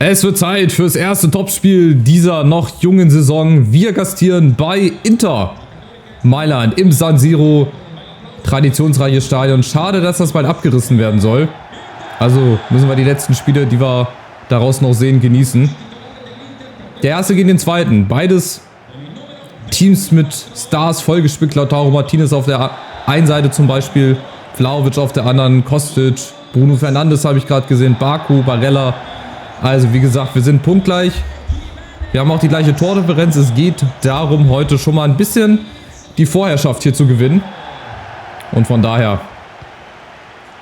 Es wird Zeit fürs erste Topspiel dieser noch jungen Saison. Wir gastieren bei Inter Mailand im San Siro. Traditionsreiches Stadion. Schade, dass das bald abgerissen werden soll. Also müssen wir die letzten Spiele, die wir daraus noch sehen, genießen. Der erste gegen den zweiten. Beides Teams mit Stars vollgespickt. Lautaro Martinez auf der einen Seite zum Beispiel. Vlahovic auf der anderen. Kostic. Bruno Fernandes habe ich gerade gesehen. Baku, Barella. Also wie gesagt, wir sind punktgleich. Wir haben auch die gleiche Tordifferenz. Es geht darum, heute schon mal ein bisschen die Vorherrschaft hier zu gewinnen. Und von daher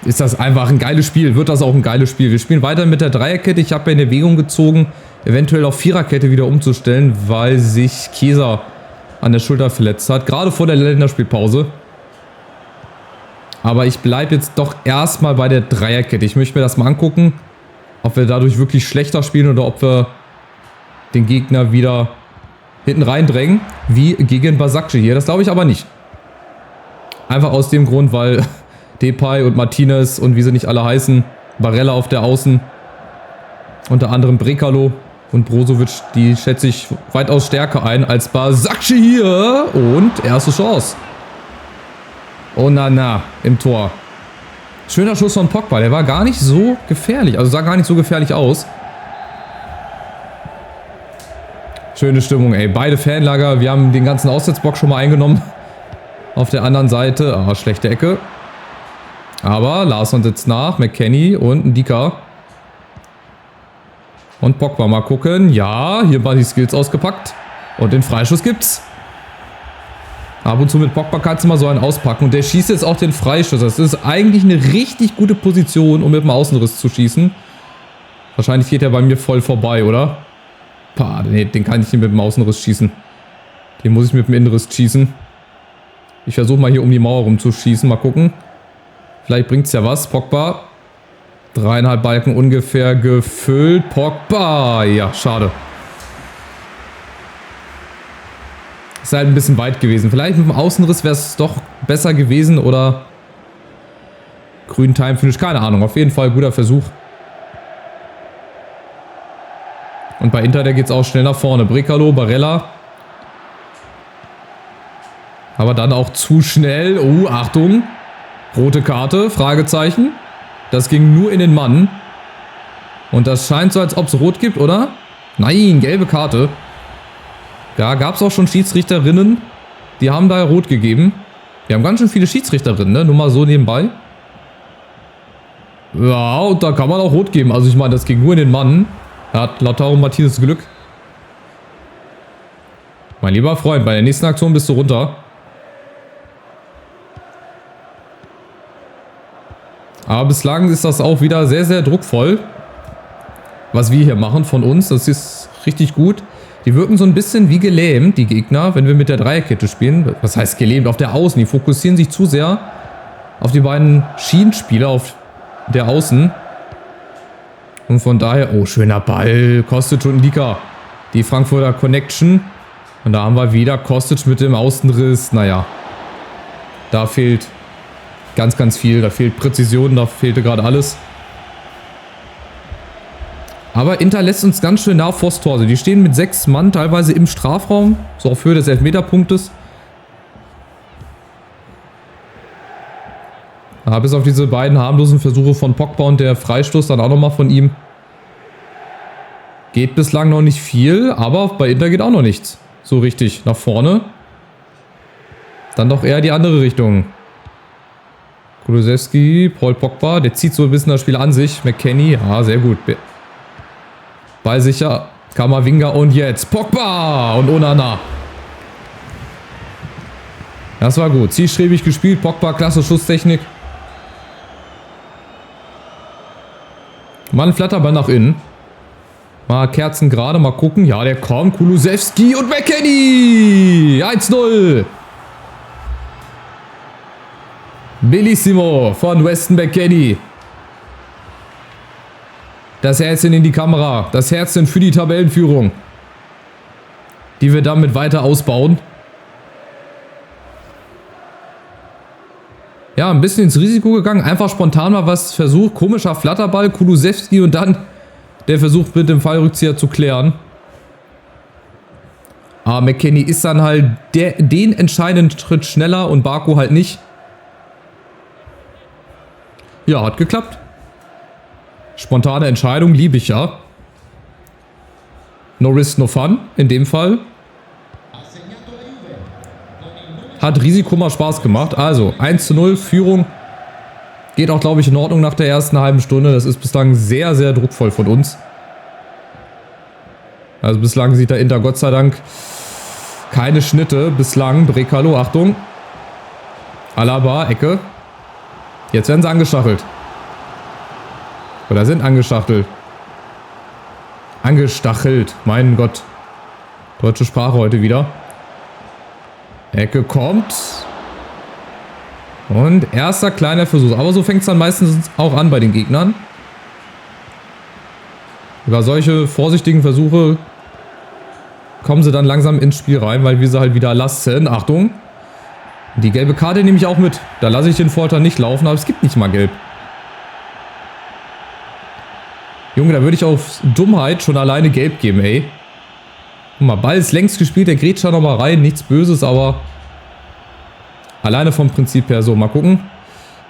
ist das einfach ein geiles Spiel. Wird das auch ein geiles Spiel. Wir spielen weiter mit der Dreierkette. Ich habe ja in Erwägung gezogen, eventuell auf Viererkette wieder umzustellen, weil sich Chiesa an der Schulter verletzt hat. Gerade vor der Länderspielpause. Aber ich bleibe jetzt doch erstmal bei der Dreierkette. Ich möchte mir das mal angucken, ob wir dadurch wirklich schlechter spielen oder ob wir den Gegner wieder hinten reindrängen, wie gegen Basakci hier. Das glaube ich aber nicht. Einfach aus dem Grund, weil Depay und Martinez und wie sie nicht alle heißen, Barella auf der Außen, unter anderem Brekalo und Brozovic, die schätze ich weitaus stärker ein als Basakci hier. Und erste Chance. Onana im Tor. Schöner Schuss von Pogba, der war gar nicht so gefährlich, also sah gar nicht so gefährlich aus. Schöne Stimmung, ey. Beide Fanlager, wir haben den ganzen Auswärtsblock schon mal eingenommen. Auf der anderen Seite, schlechte Ecke. Aber Larsson sitzt nach, McKennie und Ndika. Und Pogba, mal gucken. Ja, hier waren die Skills ausgepackt. Und den Freischuss gibt's. Ab und zu mit Pogba kannst du mal so einen auspacken. Und der schießt jetzt auch den Freischuss. Das ist eigentlich eine richtig gute Position, um mit dem Außenriss zu schießen. Wahrscheinlich geht er bei mir voll vorbei, oder? Pah, nee, den kann ich nicht mit dem Außenriss schießen. Den muss ich mit dem Innenriss schießen. Ich versuche mal hier um die Mauer rumzuschießen. Mal gucken. Vielleicht bringt es ja was. Pogba. 3,5 Balken ungefähr gefüllt. Pogba. Ja, schade. Ist halt ein bisschen weit gewesen. Vielleicht mit dem Außenriss wäre es doch besser gewesen oder grünen Time-Finish. Keine Ahnung. Auf jeden Fall guter Versuch. Und bei Inter, da geht es auch schnell nach vorne. Brekalo, Barella. Aber dann auch zu schnell. Oh, Achtung. Rote Karte, Fragezeichen. Das ging nur in den Mann. Und das scheint so, als ob es rot gibt, oder? Nein, gelbe Karte. Ja, gab es auch schon Schiedsrichterinnen, die haben da rot gegeben. Wir haben ganz schön viele Schiedsrichterinnen, ne? Nur mal so nebenbei. Ja, und da kann man auch rot geben. Also ich meine, das ging nur in den Mann. Da hat Lautaro Martinez Glück. Mein lieber Freund, bei der nächsten Aktion bist du runter. Aber bislang ist das auch wieder sehr, sehr druckvoll. Was wir hier machen von uns, das ist richtig gut. Die wirken so ein bisschen wie gelähmt, die Gegner, wenn wir mit der Dreierkette spielen. Was heißt gelähmt? Auf der Außen. Die fokussieren sich zu sehr auf die beiden Schienenspieler auf der Außen. Und von daher, oh, schöner Ball. Kostic und Ndika. Die Frankfurter Connection. Und da haben wir wieder Kostic mit dem Außenriss. Naja, da fehlt ganz, ganz viel. Da fehlt Präzision, da fehlte gerade alles. Aber Inter lässt uns ganz schön nah vors Tor. Also die stehen mit 6 Mann teilweise im Strafraum. So auf Höhe des Elfmeterpunktes. Ja, bis auf diese beiden harmlosen Versuche von Pogba und der Freistoß dann auch nochmal von ihm. Geht bislang noch nicht viel, aber bei Inter geht auch noch nichts. So richtig nach vorne. Dann doch eher die andere Richtung. Kulusewski, Paul Pogba, der zieht so ein bisschen das Spiel an sich. McKennie, ja, sehr gut. Ballsicher, Kamavinga und jetzt Pogba und Onana. Das war gut. Zielstrebig gespielt. Pogba, klasse Schusstechnik. Mal ein Flatterball nach innen. Mal Kerzen gerade, mal gucken. Ja, der kommt. Kulusewski und McKennie. 1-0. Bellissimo von Weston McKennie. Das Herzchen in die Kamera. Das Herzchen für die Tabellenführung. Die wir damit weiter ausbauen. Ja, ein bisschen ins Risiko gegangen. Einfach spontan mal was versucht. Komischer Flatterball. Kulusewski und dann Der versucht mit dem Fallrückzieher zu klären. Aber McKennie ist dann halt den entscheidenden Schritt schneller und Baku halt nicht. Ja, hat geklappt. Spontane Entscheidung, liebe ich ja. No risk, no fun, in dem Fall. Hat Risiko mal Spaß gemacht. Also, 1:0, Führung. Geht auch, glaube ich, in Ordnung nach der ersten halben Stunde. Das ist bislang sehr, sehr druckvoll von uns. Also bislang sieht der Inter Gott sei Dank keine Schnitte. Bislang, Brekalo, Achtung. Alaba, Ecke. Jetzt werden sie angestachelt. Oder sind angestachelt. Angestachelt, mein Gott. Deutsche Sprache heute wieder. Ecke kommt. Und erster kleiner Versuch. Aber so fängt es dann meistens auch an bei den Gegnern. Über solche vorsichtigen Versuche kommen sie dann langsam ins Spiel rein, weil wir sie halt wieder lassen. Achtung. Die gelbe Karte nehme ich auch mit. Da lasse ich den Vorteil nicht laufen, aber es gibt nicht mal gelb. Junge, da würde ich auf Dummheit schon alleine gelb geben, ey. Guck mal, Ball ist längst gespielt, der grätscht da nochmal rein. Nichts Böses, aber alleine vom Prinzip her so. Mal gucken.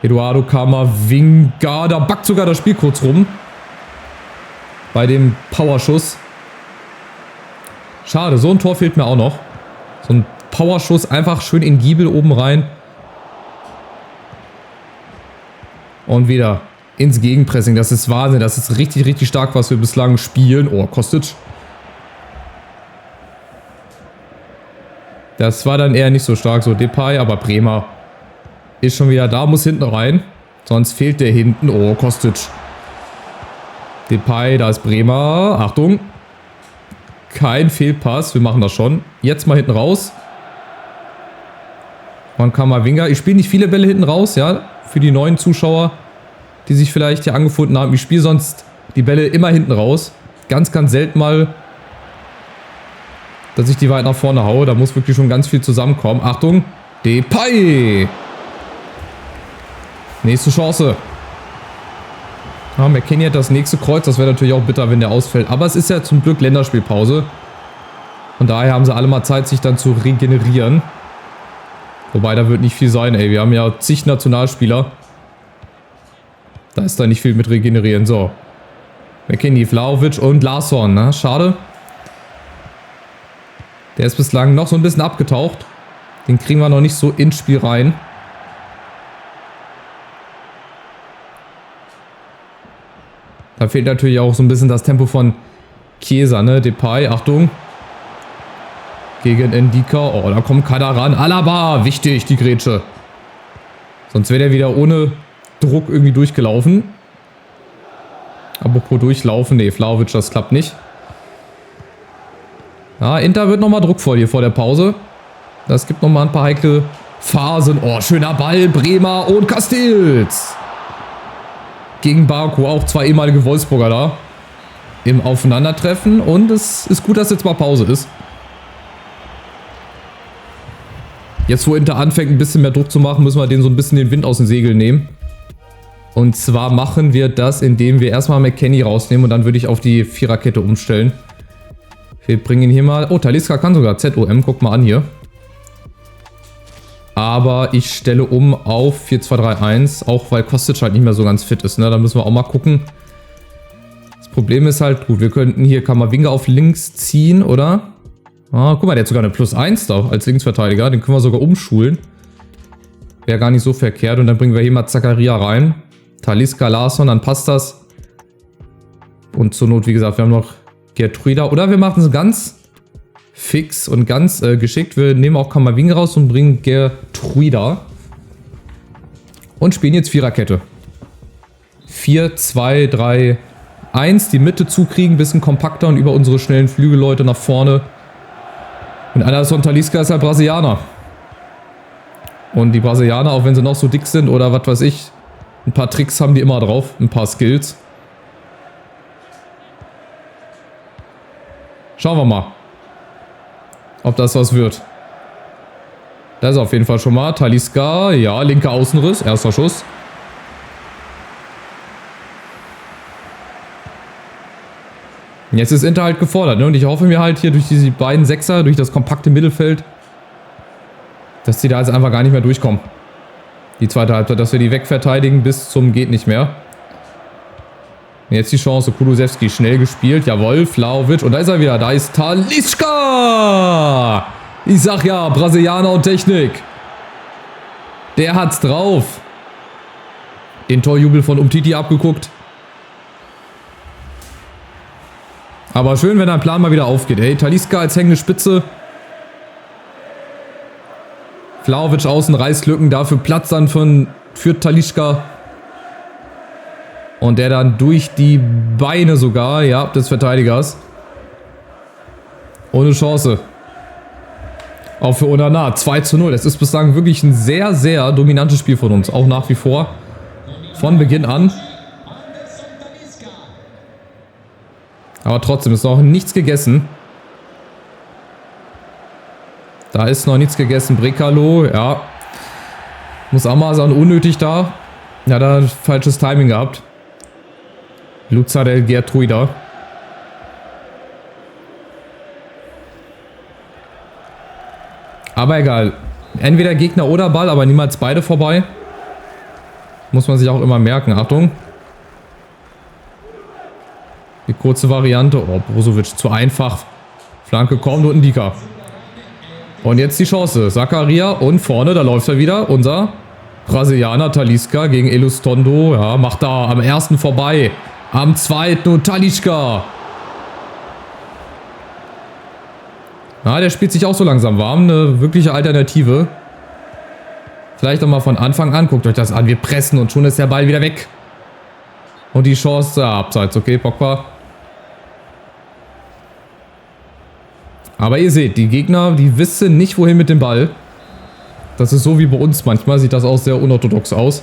Eduardo Camavinga, da backt sogar das Spiel kurz rum. Bei dem Powerschuss. Schade, so ein Tor fehlt mir auch noch. So ein Powerschuss, einfach schön in Giebel oben rein. Und wieder ins Gegenpressing. Das ist Wahnsinn. Das ist richtig, richtig stark, was wir bislang spielen. Oh, Kostic. Das war dann eher nicht so stark, so Depay, aber Bremer ist schon wieder da, muss hinten rein. Sonst fehlt der hinten. Oh, Kostic. Depay, da ist Bremer. Achtung. Kein Fehlpass, wir machen das schon. Jetzt mal hinten raus. Man kann mal Camavinga. Ich spiele nicht viele Bälle hinten raus, ja. Für die neuen Zuschauer, die sich vielleicht hier angefunden haben. Ich spiele sonst die Bälle immer hinten raus. Ganz, ganz selten mal, dass ich die weit nach vorne haue. Da muss wirklich schon ganz viel zusammenkommen. Achtung. Depay. Nächste Chance. Ja, McKennie hat das nächste Kreuz. Das wäre natürlich auch bitter, wenn der ausfällt. Aber es ist ja zum Glück Länderspielpause. Und daher haben sie alle mal Zeit, sich dann zu regenerieren. Wobei, da wird nicht viel sein, ey. Wir haben ja zig Nationalspieler. Da ist da nicht viel mit regenerieren. So. McKennie, Vlahovic und Larsson. Ne? Schade. Der ist bislang noch so ein bisschen abgetaucht. Den kriegen wir noch nicht so ins Spiel rein. Da fehlt natürlich auch so ein bisschen das Tempo von Chiesa, ne? Depay, Achtung. Gegen Ndika. Oh, da kommt keiner ran. Alaba, wichtig, die Grätsche. Sonst wäre der wieder ohne Druck irgendwie durchgelaufen. Apropos durchlaufen. Ne, Vlahovic, das klappt nicht. Ja, Inter wird nochmal druckvoll hier vor der Pause. Das gibt nochmal ein paar heikle Phasen. Oh, schöner Ball. Bremer und Castells. Gegen Baku, auch zwei ehemalige Wolfsburger da. Im Aufeinandertreffen. Und es ist gut, dass jetzt mal Pause ist. Jetzt, wo Inter anfängt, ein bisschen mehr Druck zu machen, müssen wir denen so ein bisschen den Wind aus den Segeln nehmen. Und zwar machen wir das, indem wir erstmal McKennie rausnehmen und dann würde ich auf die Viererkette umstellen. Wir bringen hier mal... Oh, Talisca kann sogar ZOM, guck mal an hier. Aber ich stelle um auf 4-2-3-1, auch weil Kostic halt nicht mehr so ganz fit ist. Ne? Da müssen wir auch mal gucken. Das Problem ist halt, gut, wir könnten hier Camavinga auf links ziehen, oder? Ah, guck mal, der hat sogar eine +1 da als Linksverteidiger. Den können wir sogar umschulen. Wäre gar nicht so verkehrt. Und dann bringen wir hier mal Zakaria rein. Talisca, Larsson, dann passt das. Und zur Not, wie gesagt, wir haben noch Gertruida. Oder wir machen es ganz fix und ganz geschickt. Wir nehmen auch Camavinga raus und bringen Gertruida. Und spielen jetzt Viererkette. 4-2-3-1. Die Mitte zukriegen, bisschen kompakter und über unsere schnellen Flügelleute nach vorne. Und Anderson Talisca ist halt Brasilianer. Und die Brasilianer, auch wenn sie noch so dick sind oder was weiß ich, ein paar Tricks haben die immer drauf, ein paar Skills. Schauen wir mal, ob das was wird. Das ist auf jeden Fall schon mal Talisca, ja, linker Außenriss, erster Schuss. Jetzt ist Inter halt gefordert, ne? Und ich hoffe mir halt hier durch diese beiden Sechser, durch das kompakte Mittelfeld, dass die da jetzt einfach gar nicht mehr durchkommen. Die zweite Halbzeit, dass wir die wegverteidigen bis zum geht nicht mehr. Jetzt die Chance, Kulusewski schnell gespielt, jawohl, Vlahovic und da ist er wieder, da ist Talisca! Ich sag ja, Brasilianer und Technik. Der hat's drauf. Den Torjubel von Umtiti abgeguckt. Aber schön, wenn dein Plan mal wieder aufgeht. Ey, Talisca als hängende Spitze. Vlahovic außen reißt Lücken, dafür Platz dann für Talisca. Und der dann durch die Beine sogar, ja, des Verteidigers. Ohne Chance. Auch für Onana, 2:0. Das ist bislang wirklich ein sehr, sehr dominantes Spiel von uns. Auch nach wie vor. Von Beginn an. Aber trotzdem ist noch nichts gegessen. Da ist noch nichts gegessen. Brekalo, ja. Muss auch mal sagen, unnötig da. Ja, da hat falsches Timing gehabt. Luzarel Gertruida. Aber egal. Entweder Gegner oder Ball, aber niemals beide vorbei. Muss man sich auch immer merken. Achtung. Die kurze Variante. Oh, Brozovic zu einfach. Flanke kommt und ein Dika. Und jetzt die Chance. Zakaria und vorne, da läuft er wieder. Unser Brasilianer Talisca gegen Elustondo. Ja, macht da am ersten vorbei. Am zweiten und Talisca. Ja, der spielt sich auch so langsam warm. Eine wirkliche Alternative. Vielleicht nochmal von Anfang an. Guckt euch das an. Wir pressen und schon ist der Ball wieder weg. Und die Chance abseits. Okay, Pogba. Aber ihr seht, die Gegner, die wissen nicht, wohin mit dem Ball. Das ist so wie bei uns manchmal. Sieht das auch sehr unorthodox aus.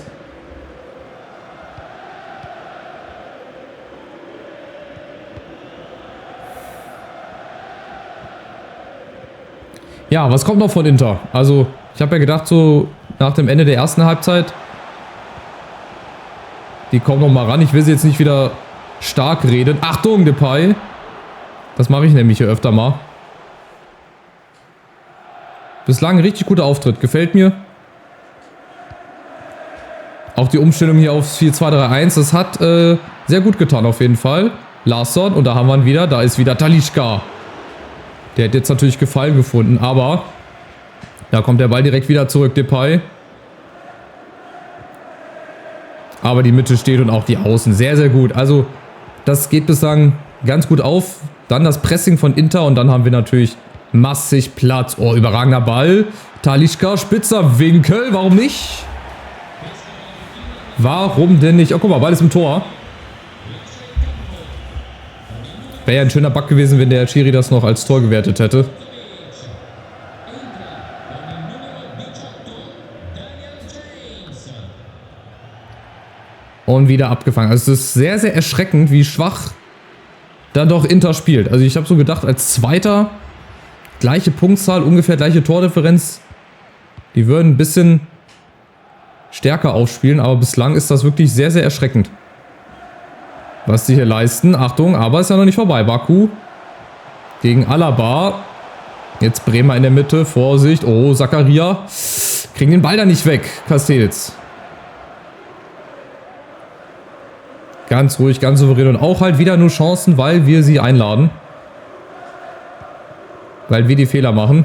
Ja, was kommt noch von Inter? Also, ich habe ja gedacht, so nach dem Ende der ersten Halbzeit, die kommen noch mal ran. Ich will sie jetzt nicht wieder stark reden. Achtung, Depay. Das mache ich nämlich hier öfter mal. Bislang ein richtig guter Auftritt. Gefällt mir. Auch die Umstellung hier aufs 4-2-3-1, das hat sehr gut getan auf jeden Fall. Larsson, und da haben wir ihn wieder. Da ist wieder Talisca. Der hat jetzt natürlich Gefallen gefunden, aber da kommt der Ball direkt wieder zurück, Depay. Aber die Mitte steht und auch die Außen. Sehr, sehr gut. Also, das geht bislang ganz gut auf. Dann das Pressing von Inter und dann haben wir natürlich massig Platz. Oh, überragender Ball. Talisca, spitzer Winkel. Warum nicht? Warum denn nicht? Oh, guck mal, Ball ist im Tor. Wäre ja ein schöner Bug gewesen, wenn der Schiri das noch als Tor gewertet hätte. Und wieder abgefangen. Also es ist sehr, sehr erschreckend, wie schwach dann doch Inter spielt. Also ich habe so gedacht, als Zweiter, gleiche Punktzahl, ungefähr gleiche Tordifferenz. Die würden ein bisschen stärker aufspielen, aber bislang ist das wirklich sehr, sehr erschreckend, was sie hier leisten. Achtung, aber ist ja noch nicht vorbei. Baku gegen Alaba. Jetzt Bremer in der Mitte. Vorsicht. Oh, Zakaria. Kriegen den Ball da nicht weg. Castells. Ganz ruhig, ganz souverän. Und auch halt wieder nur Chancen, weil wir sie einladen. Weil wir die Fehler machen.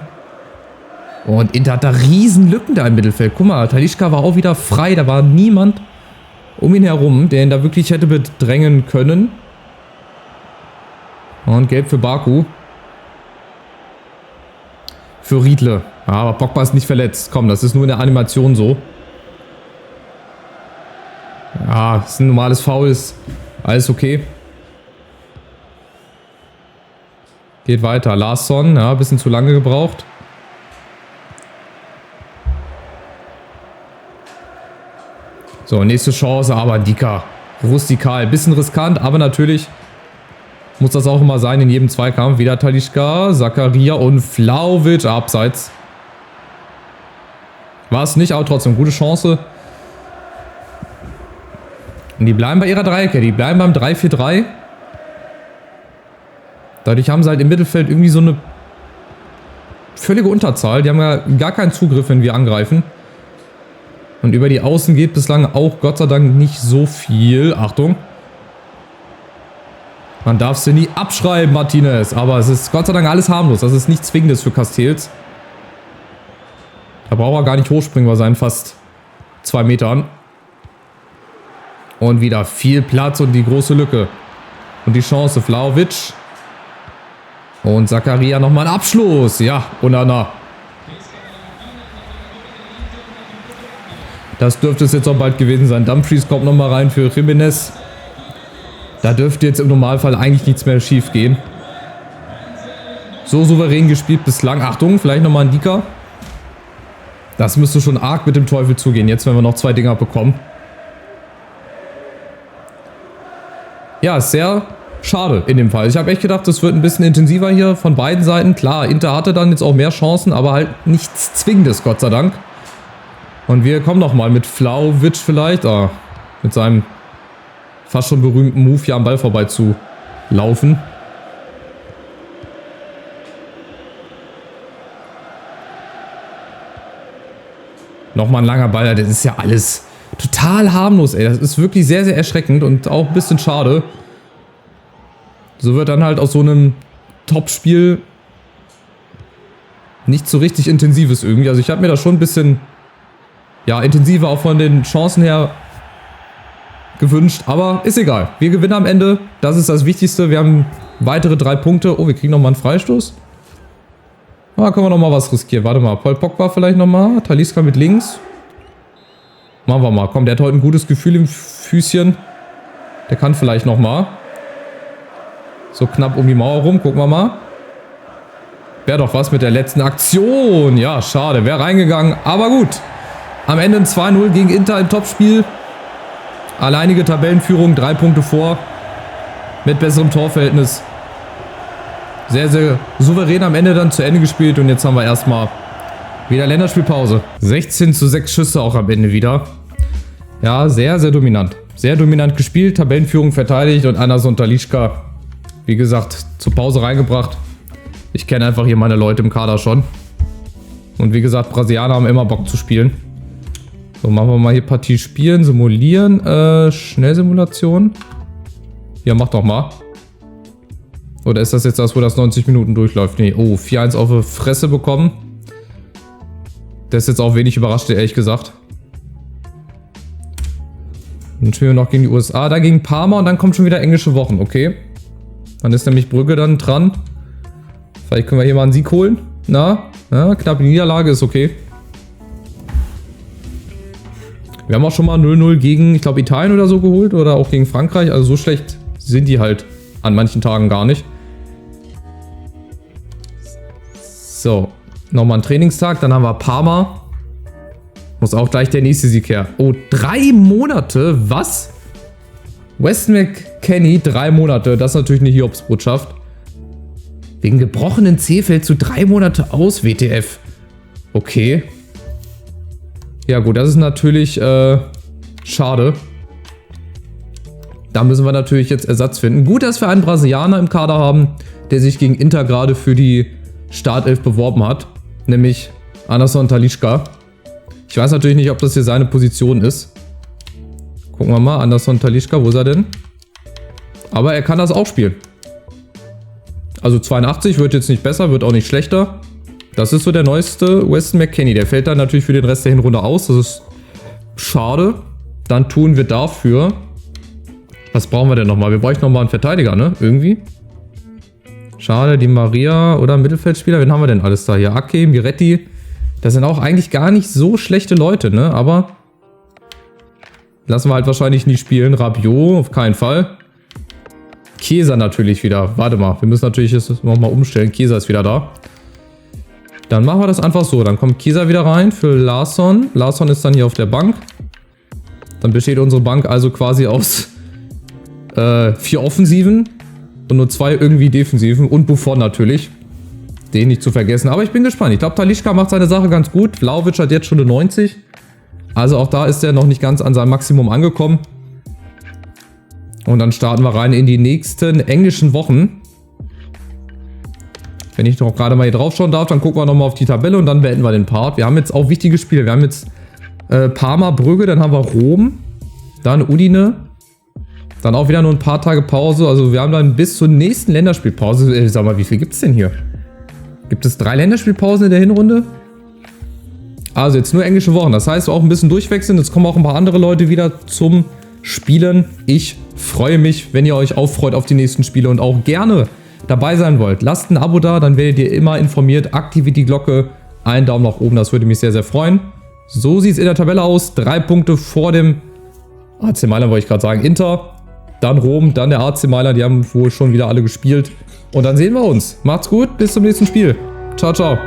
Und Inter hat da riesen Lücken da im Mittelfeld. Guck mal, Talisca war auch wieder frei. Da war niemand um ihn herum, der ihn da wirklich hätte bedrängen können. Und gelb für Baku. Für Riedle. Ja, aber Pogba ist nicht verletzt. Komm, das ist nur in der Animation so. Ja, ist ein normales Foul, ist alles okay. Geht weiter. Larsson, ja, ein bisschen zu lange gebraucht. So, nächste Chance, aber Dika. Rustikal. Bisschen riskant, aber natürlich muss das auch immer sein in jedem Zweikampf. Wieder Talisca, Zakaria und Vlahovic abseits. War es nicht, aber trotzdem gute Chance. Und die bleiben bei ihrer Dreierkette. Die bleiben beim 3-4-3. Dadurch haben sie halt im Mittelfeld irgendwie so eine völlige Unterzahl. Die haben ja gar keinen Zugriff, wenn wir angreifen. Und über die Außen geht bislang auch Gott sei Dank nicht so viel. Achtung. Man darf sie nie abschreiben, Martinez. Aber es ist Gott sei Dank alles harmlos. Das ist nichts Zwingendes für Castells. Da braucht er gar nicht hochspringen bei seinen fast 2 Metern. Und wieder viel Platz und die große Lücke. Und die Chance, Vlahovic. Und Zakaria nochmal ein Abschluss. Ja, Onana. Das dürfte es jetzt auch bald gewesen sein. Dumfries kommt nochmal rein für Jimenez. Da dürfte jetzt im Normalfall eigentlich nichts mehr schief gehen. So souverän gespielt bislang. Achtung, vielleicht nochmal ein Dika. Das müsste schon arg mit dem Teufel zugehen. Jetzt, wenn wir noch 2 Dinger bekommen. Ja, ist sehr schade in dem Fall. Ich habe echt gedacht, das wird ein bisschen intensiver hier von beiden Seiten. Klar, Inter hatte dann jetzt auch mehr Chancen, aber halt nichts Zwingendes, Gott sei Dank. Und wir kommen nochmal mit Vlahovic vielleicht. Mit seinem fast schon berühmten Move hier am Ball vorbei zu laufen. Nochmal ein langer Ball. Das ist ja alles total harmlos, ey. Das ist wirklich sehr, sehr erschreckend und auch ein bisschen schade. So wird dann halt aus so einem Topspiel nicht so richtig intensives irgendwie. Also ich habe mir da schon ein bisschen, ja, intensiver auch von den Chancen her gewünscht. Aber ist egal. Wir gewinnen am Ende. Das ist das Wichtigste. Wir haben weitere 3 Punkte. Oh, wir kriegen nochmal einen Freistoß. Da können wir nochmal was riskieren. Warte mal. Paul Pogba vielleicht nochmal. Talisca mit links. Machen wir mal. Komm, der hat heute ein gutes Gefühl im Füßchen. Der kann vielleicht nochmal. So knapp um die Mauer rum. Gucken wir mal. Wäre doch was mit der letzten Aktion. Ja, schade. Wäre reingegangen. Aber gut. Am Ende ein 2-0 gegen Inter im Topspiel. Alleinige Tabellenführung. 3 Punkte vor. Mit besserem Torverhältnis. Sehr, sehr souverän am Ende dann zu Ende gespielt. Und jetzt haben wir erstmal wieder Länderspielpause. 16:6 Schüsse auch am Ende wieder. Ja, sehr, sehr dominant. Sehr dominant gespielt. Tabellenführung verteidigt. Und Anderson Talisca, wie gesagt, zur Pause reingebracht. Ich kenne einfach hier meine Leute im Kader schon. Und wie gesagt, Brasilianer haben immer Bock zu spielen. So, machen wir mal hier Partie spielen, simulieren. Schnellsimulation. Ja, mach doch mal. Oder ist das jetzt das, wo das 90 Minuten durchläuft? Nee, oh, 4-1 auf die Fresse bekommen. Das ist jetzt auch wenig überrascht, ehrlich gesagt. Dann spielen wir noch gegen die USA, da gegen Parma und dann kommt schon wieder englische Wochen, okay. Dann ist nämlich Brügge dann dran. Vielleicht können wir hier mal einen Sieg holen. Na, ja, knappe Niederlage ist okay. Wir haben auch schon mal 0-0 gegen, ich glaube, Italien oder so geholt oder auch gegen Frankreich. Also so schlecht sind die halt an manchen Tagen gar nicht. So, nochmal ein Trainingstag, dann haben wir Parma. Muss auch gleich der nächste Sieg her. Oh, 3 Monate? Was? Weston McKennie, 3 Monate. Das ist natürlich eine Hiobsbotschaft. Wegen gebrochenen C fällt zu 3 Monate aus, WTF. Okay. Ja gut, das ist natürlich schade. Da müssen wir natürlich jetzt Ersatz finden. Gut, dass wir einen Brasilianer im Kader haben, der sich gegen Inter gerade für die Startelf beworben hat. Nämlich Anderson Talisca. Ich weiß natürlich nicht, ob das hier seine Position ist. Gucken wir mal, Anderson Talisca, wo ist er denn? Aber er kann das auch spielen. Also 82 wird jetzt nicht besser, wird auch nicht schlechter. Das ist so der neueste Weston McKennie. Der fällt dann natürlich für den Rest der Hinrunde aus. Das ist schade. Dann tun wir dafür... Was brauchen wir denn nochmal? Wir bräuchten nochmal einen Verteidiger, ne? Irgendwie. Schade, Di Maria oder Mittelfeldspieler. Wen haben wir denn alles da hier? Ake, Miretti. Das sind auch eigentlich gar nicht so schlechte Leute, ne? Aber lassen wir halt wahrscheinlich nie spielen. Rabiot, auf keinen Fall. Chiesa natürlich wieder. Warte mal, wir müssen natürlich jetzt nochmal umstellen. Chiesa ist wieder da. Dann machen wir das einfach so. Dann kommt Chiesa wieder rein für Larsson. Larsson ist dann hier auf der Bank. Dann besteht unsere Bank also quasi aus 4 Offensiven und nur 2 irgendwie Defensiven. Und Buffon natürlich. Den nicht zu vergessen. Aber ich bin gespannt. Ich glaube, Talisca macht seine Sache ganz gut. Vlahovic hat jetzt schon eine 90. Also auch da ist er noch nicht ganz an seinem Maximum angekommen. Und dann starten wir rein in die nächsten englischen Wochen. Wenn ich doch gerade mal hier drauf schauen darf, dann gucken wir nochmal auf die Tabelle und dann beenden wir den Part. Wir haben jetzt auch wichtige Spiele. Wir haben jetzt Parma, Brügge, dann haben wir Rom, dann Udine, dann auch wieder nur ein paar Tage Pause. Also wir haben dann bis zur nächsten Länderspielpause. Sag mal, wie viel gibt es denn hier? Gibt es 3 Länderspielpausen in der Hinrunde? Also jetzt nur englische Wochen. Das heißt auch ein bisschen durchwechseln. Jetzt kommen auch ein paar andere Leute wieder zum Spielen. Ich freue mich, wenn ihr euch auffreut auf die nächsten Spiele und auch gerne dabei sein wollt. Lasst ein Abo da, dann werdet ihr immer informiert. Aktiviert die Glocke. Einen Daumen nach oben, das würde mich sehr, sehr freuen. So sieht es in der Tabelle aus. 3 Punkte vor dem AC Mailand, wollte ich gerade sagen. Inter, dann Rom, dann der AC Mailand. Die haben wohl schon wieder alle gespielt. Und dann sehen wir uns. Macht's gut, bis zum nächsten Spiel. Ciao, ciao.